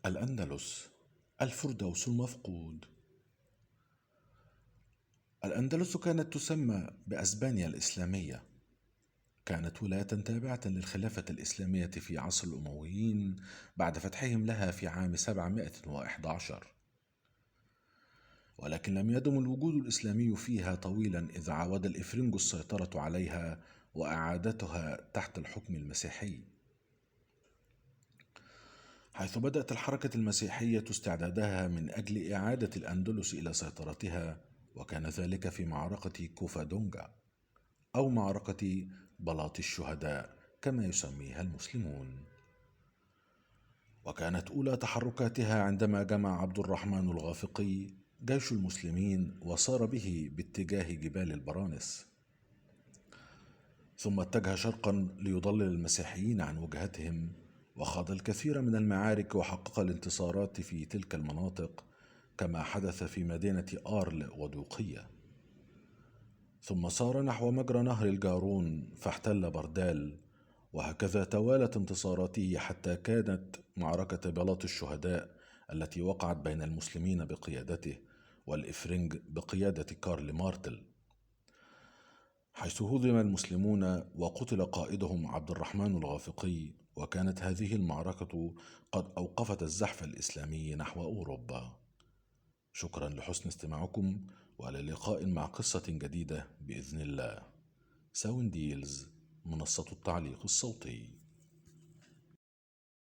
الأندلس، الفردوس المفقود. الأندلس كانت تسمى بأسبانيا الإسلامية. كانت ولاية تابعة للخلافة الإسلامية في عصر الأمويين بعد فتحهم لها في عام 711، ولكن لم يدم الوجود الإسلامي فيها طويلا إذ عاود الإفرنج السيطرة عليها وإعادتها تحت الحكم المسيحي، حيث بدأت الحركة المسيحية استعدادها من أجل إعادة الأندلس إلى سيطرتها، وكان ذلك في معركة كوفادونغا أو معركة بلاط الشهداء كما يسميها المسلمون. وكانت أولى تحركاتها عندما جمع عبد الرحمن الغافقي جيش المسلمين وسار به باتجاه جبال البرانس، ثم اتجه شرقا ليضلل المسيحيين عن وجهتهم، وخاض الكثير من المعارك وحقق الانتصارات في تلك المناطق، كما حدث في مدينة آرل ودوقية. ثم سار نحو مجرى نهر الجارون فاحتل بردال، وهكذا توالت انتصاراته حتى كانت معركة بلاط الشهداء التي وقعت بين المسلمين بقيادته والإفرنج بقيادة كارل مارتل، حيث هزم المسلمون وقتل قائدهم عبد الرحمن الغافقي. وكانت هذه المعركة قد أوقفت الزحف الإسلامي نحو أوروبا. شكرا لحسن استماعكم، وعلى لقاء مع قصة جديدة بإذن الله. ساوند ديلز، منصة التعليق الصوتي.